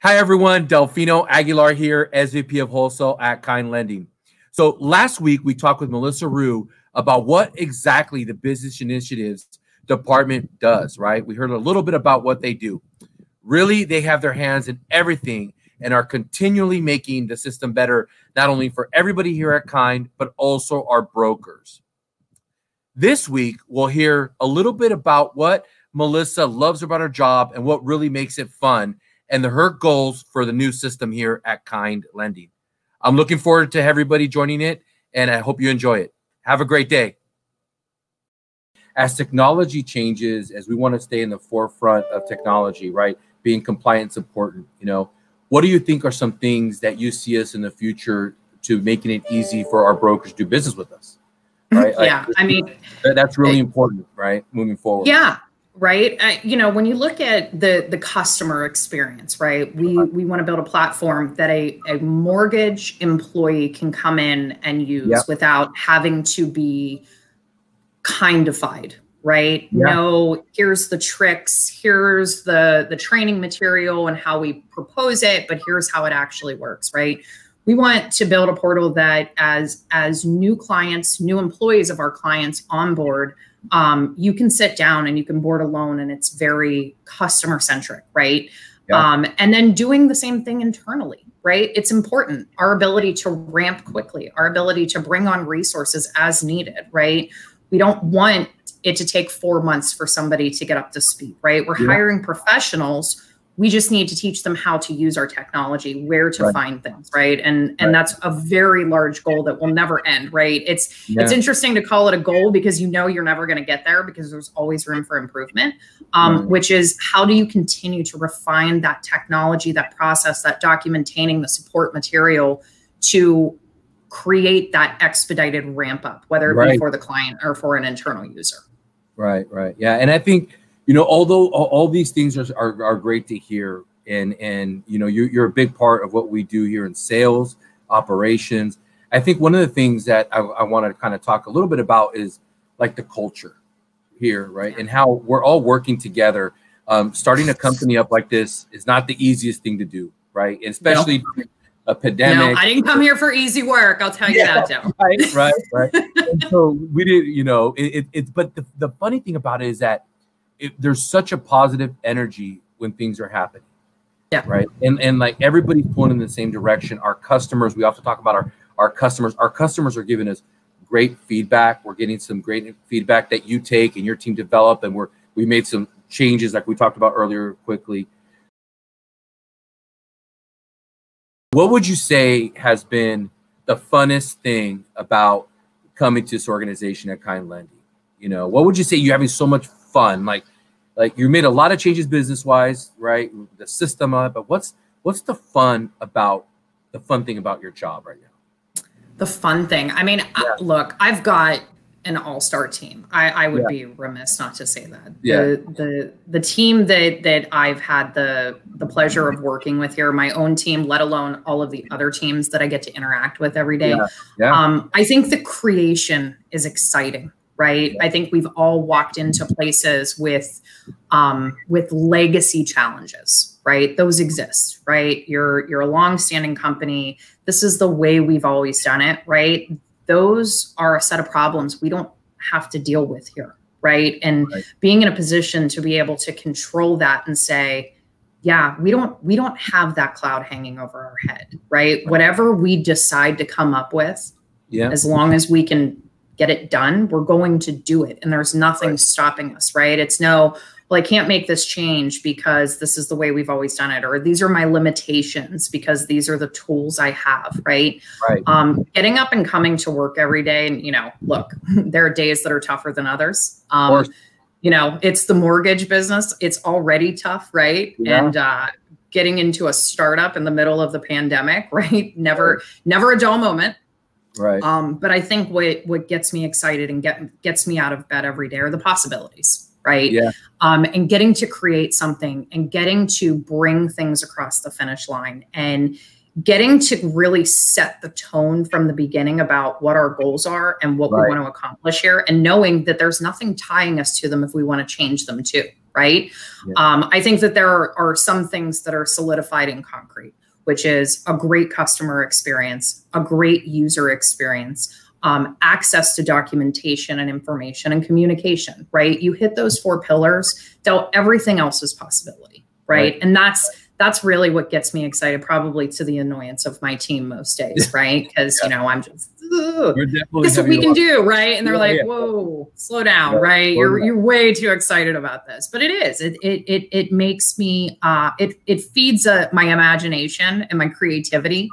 Hi, everyone. Delfino Aguilar here, SVP of Wholesale at Kindling. So last week, we talked with Mellissa Rugh about what exactly the Business Initiatives department does, right? We heard a little bit about what they do. Really, they have their hands in everything and are continually making the system better, not only for everybody here at Kind, but also our brokers. This week, we'll hear a little bit about what Mellissa loves about her job and what really makes it fun, and her goals for the new system here at Kindling. I'm looking forward to everybody joining it, and I hope you enjoy it. Have a great day. As technology changes, as we want to stay in the forefront of technology, right? Being compliant is important. What do you think are some things that you see us in the future to making it easy for our brokers to do business with us? Right? Yeah, I mean, that's really important, right? Moving forward. Yeah. Right. When you look at the customer experience, right, we want to build a platform that a mortgage employee can come in and use without having to be kindified, right? No, here's the tricks, here's the training material and how we propose it, but here's how it actually works, right? We want to build a portal that as new clients, new employees of our clients onboard, you can sit down and you can board a loan and it's very customer centric, right? And then doing the same thing internally, right? It's important. Our ability to ramp quickly, our ability to bring on resources as needed, right? We don't want it to take 4 months for somebody to get up to speed, right? We're hiring professionals. We just need to teach them how to use our technology, where to find things, right? And that's a very large goal that will never end, right? It's interesting to call it a goal because you're never going to get there because there's always room for improvement, which is how do you continue to refine that technology, that process, that documenting, the support material to create that expedited ramp up, whether it be for the client or for an internal user. Right. Yeah. And I think, although all these things are great to hear, and you're a big part of what we do here in sales, operations. I think one of the things that I want to kind of talk a little bit about is like the culture here, right? And how we're all working together. Starting a company up like this is not the easiest thing to do, right? And especially a pandemic. No, I didn't come here for easy work. I'll tell you that, Joe. Right. And so we did, but the funny thing about it is that there's such a positive energy when things are happening. Yeah. Right. And like everybody's pulling in the same direction. Our customers, we often talk about our customers. Our customers are giving us great feedback. We're getting some great feedback that you take and your team develop. And we made some changes like we talked about earlier quickly. What would you say has been the funnest thing about coming to this organization at Kindling? What would you say you're having so much fun? Like you made a lot of changes business wise, right? The system of it, but what's the fun thing about your job right now? The fun thing. I mean, look, I've got an all-star team. I would be remiss not to say that. The team that I've had the pleasure of working with here, my own team, let alone all of the other teams that I get to interact with every day. I think the creation is exciting. Right. I think we've all walked into places with legacy challenges, right? Those exist, right? You're a longstanding company. This is the way we've always done it, right? Those are a set of problems we don't have to deal with here, right? And being in a position to be able to control that and say, yeah, we don't have that cloud hanging over our head, right? Whatever we decide to come up with, as long as we can get it done, we're going to do it. And there's nothing stopping us, right? It's well, I can't make this change because this is the way we've always done it. Or these are my limitations because these are the tools I have, right? Getting up and coming to work every day. And, look, there are days that are tougher than others. It's the mortgage business. It's already tough, right? And getting into a startup in the middle of the pandemic, right? Never a dull moment. Right. But I think what gets me excited and gets me out of bed every day are the possibilities, right? Yeah. And getting to create something and getting to bring things across the finish line and getting to really set the tone from the beginning about what our goals are and what we want to accomplish here, and knowing that there's nothing tying us to them if we want to change them too, right? Yeah. I think that there are some things that are solidified in concrete, which is a great customer experience, a great user experience, access to documentation and information and communication, right? You hit those 4 pillars, everything else is possibility, right? And that's really what gets me excited, probably to the annoyance of my team most days, right? Because, you know, I'm just, this is what we can do, right? And they're like, whoa, slow down, right? You're way too excited about this. But it is, it makes me, it feeds my imagination and my creativity.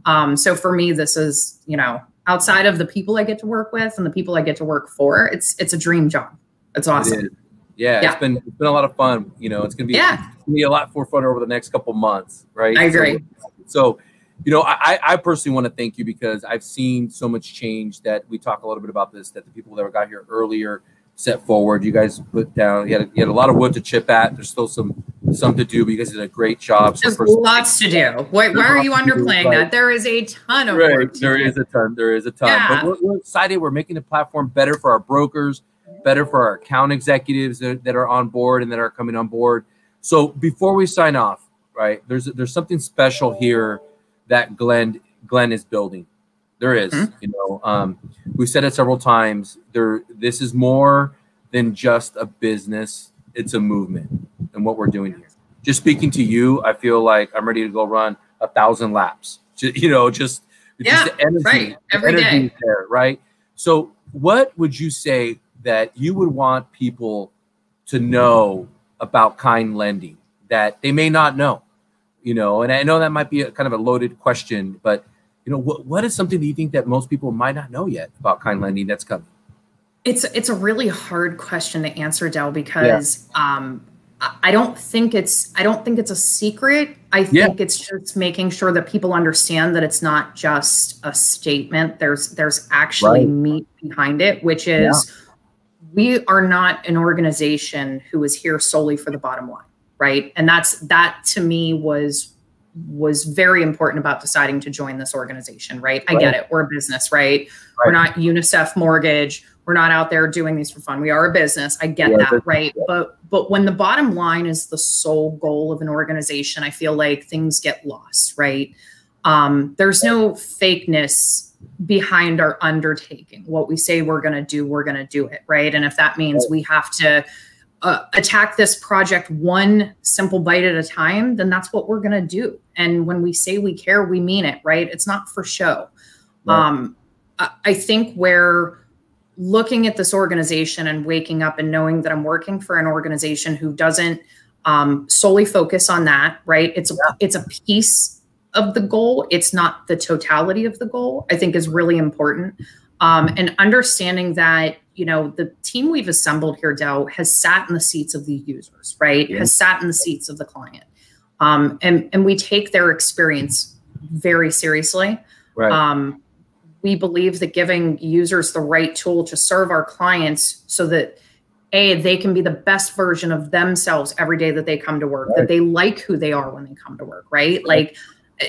So for me, this is, you know, outside of the people I get to work with and the people I get to work for, it's a dream job. It's awesome. Yeah, it's been a lot of fun. You know, it's gonna be a lot more fun over the next couple months, right? I agree. So you know, I personally want to thank you because I've seen so much change that we talk a little bit about this, that the people that got here earlier set forward. You guys put down, you had a lot of wood to chip at. There's still some to do, but you guys did a great job. There's lots to do. Why are you underplaying that? There is a ton of work to do. There is a ton. Yeah. But we're excited. We're making the platform better for our brokers, better for our account executives that are on board and that are coming on board. So before we sign off, right, there's something special here that Glenn is building. There is, you know, we've said it several times. This is more than just a business; it's a movement, and what we're doing here. Just speaking to you, I feel like I'm ready to go run 1,000 laps. You know, just the energy, right, every day. There, right? So, what would you say that you would want people to know about Kind Lending that they may not know? You know, and I know that might be a kind of a loaded question, but you know, what is something that you think that most people might not know yet about Kind Lending that's coming? It's a really hard question to answer, Del, because I don't think it's a secret. I think it's just making sure that people understand that it's not just a statement. There's actually meat behind it, which is we are not an organization who is here solely for the bottom line. Right. And that to me was very important about deciding to join this organization. Right. I get it. We're a business, right? We're not UNICEF Mortgage. We're not out there doing these for fun. We are a business. I get that. Right. But when the bottom line is the sole goal of an organization, I feel like things get lost. Right. There's no fakeness behind our undertaking. What we say we're going to do it. Right. And if that means we have to attack this project one simple bite at a time, then that's what we're going to do. And when we say we care, we mean it, right? It's not for show. Right. I think we're looking at this organization and waking up and knowing that I'm working for an organization who doesn't solely focus on that, right? It's a piece of the goal. It's not the totality of the goal, I think is really important. And understanding that, you know, the team we've assembled here, Del, has sat in the seats of the users, right? Has sat in the seats of the client. And we take their experience very seriously. Right. We believe that giving users the right tool to serve our clients so that they can be the best version of themselves every day that they come to work, that they like who they are when they come to work, right? Like,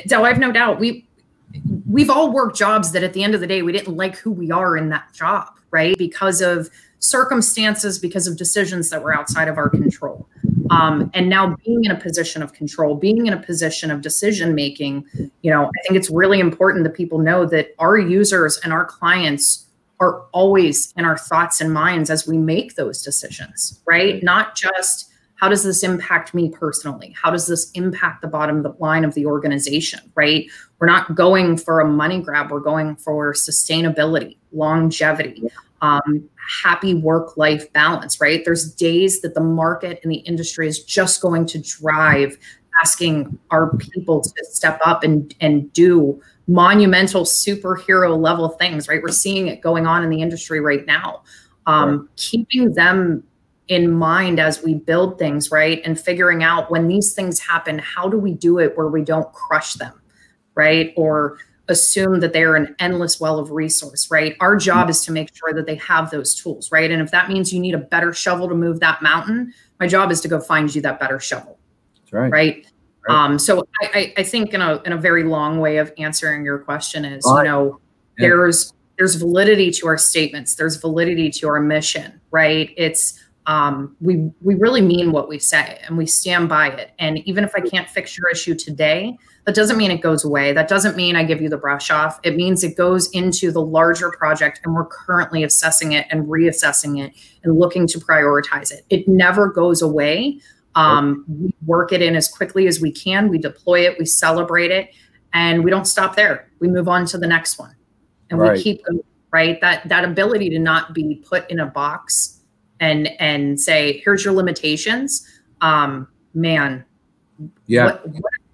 Del, I have no doubt we've all worked jobs that at the end of the day, we didn't like who we are in that job, right? Because of circumstances, because of decisions that were outside of our control. And now being in a position of control, being in a position of decision-making, you know, I think it's really important that people know that our users and our clients are always in our thoughts and minds as we make those decisions, right? Not just, how does this impact me personally? How does this impact the bottom line of the organization, right? We're not going for a money grab. We're going for sustainability, longevity, happy work-life balance, right? There's days that the market and the industry is just going to drive asking our people to step up and do monumental superhero level things, right? We're seeing it going on in the industry right now. Keeping them in mind as we build things, right? And figuring out when these things happen, how do we do it where we don't crush them, right? Or assume that they're an endless well of resource, right? Our job is to make sure that they have those tools, right? And if that means you need a better shovel to move that mountain, my job is to go find you that better shovel. That's right. Right. So I think in a very long way of answering your question is, you know, there's validity to our statements. There's validity to our mission, right? It's we really mean what we say and we stand by it. And even if I can't fix your issue today, that doesn't mean it goes away. That doesn't mean I give you the brush off. It means it goes into the larger project and we're currently assessing it and reassessing it and looking to prioritize it. It never goes away. We work it in as quickly as we can. We deploy it, we celebrate it, and we don't stop there. We move on to the next one and we keep going, right? That ability to not be put in a box and say, here's your limitations. Man, yeah.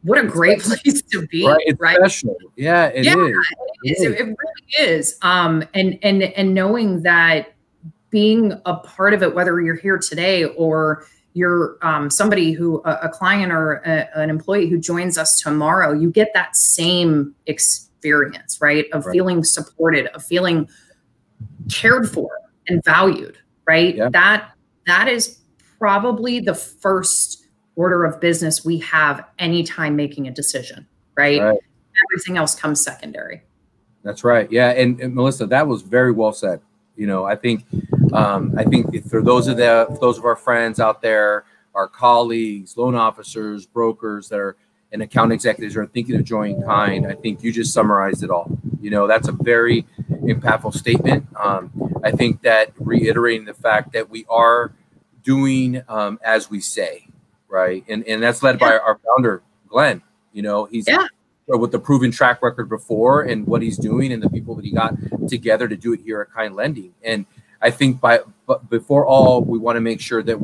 What a great place to be, It's right? special. Yeah, it is. It really is. And knowing that being a part of it, whether you're here today or you're somebody who, a client or an employee who joins us tomorrow, you get that same experience, right? Of feeling supported, of feeling cared for and valued, right? Yeah. That is probably the first order of business we have anytime making a decision, right? Everything else comes secondary. That's right. Yeah. And Mellissa, that was very well said. You know, I think for those of our friends out there, our colleagues, loan officers, brokers that are and account executives are thinking of joining Kind, I think you just summarized it all. You know, that's a very impactful statement. I think that reiterating the fact that we are doing as we say. Right. And that's led by our founder, Glenn. You know, he's with the proven track record before and what he's doing and the people that he got together to do it here at Kind Lending. And I think but before all, we want to make sure that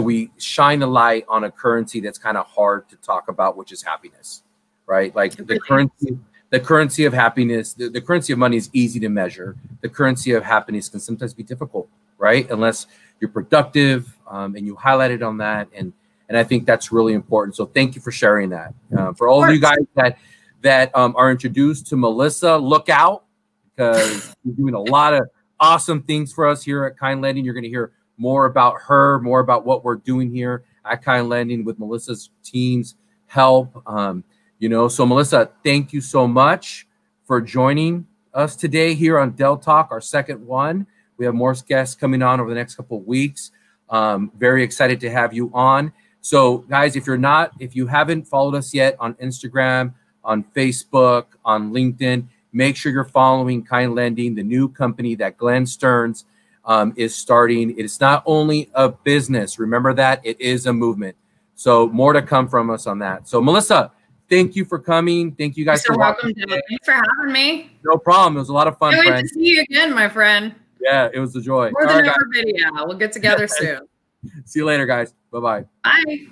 we shine a light on a currency that's kind of hard to talk about, which is happiness. Right. Like the currency of happiness, the currency of money is easy to measure. The currency of happiness can sometimes be difficult, right? Unless you're productive and you highlighted on that. And I think that's really important. So thank you for sharing that. For all of you guys that are introduced to Mellissa, look out because she's doing a lot of awesome things for us here at Kind Lending. You're going to hear more about her, more about what we're doing here at Kind Lending with Melissa's team's help. You know, so Mellissa, thank you so much for joining us today here on Del Talk, our second one. We have more guests coming on over the next couple of weeks. Very excited to have you on. So guys, if you haven't followed us yet on Instagram, on Facebook, on LinkedIn, make sure you're following Kind Lending, the new company that Glenn Stearns is starting. It's not only a business. Remember that it is a movement. So more to come from us on that. So Mellissa, thank you for coming. Thank you guys for welcome. Thanks for having me. No problem. It was a lot of fun, Can't wait to see you again, my friend. Yeah, it was a joy. More than ever video. We'll get together soon. See you later, guys. Bye-bye. Bye.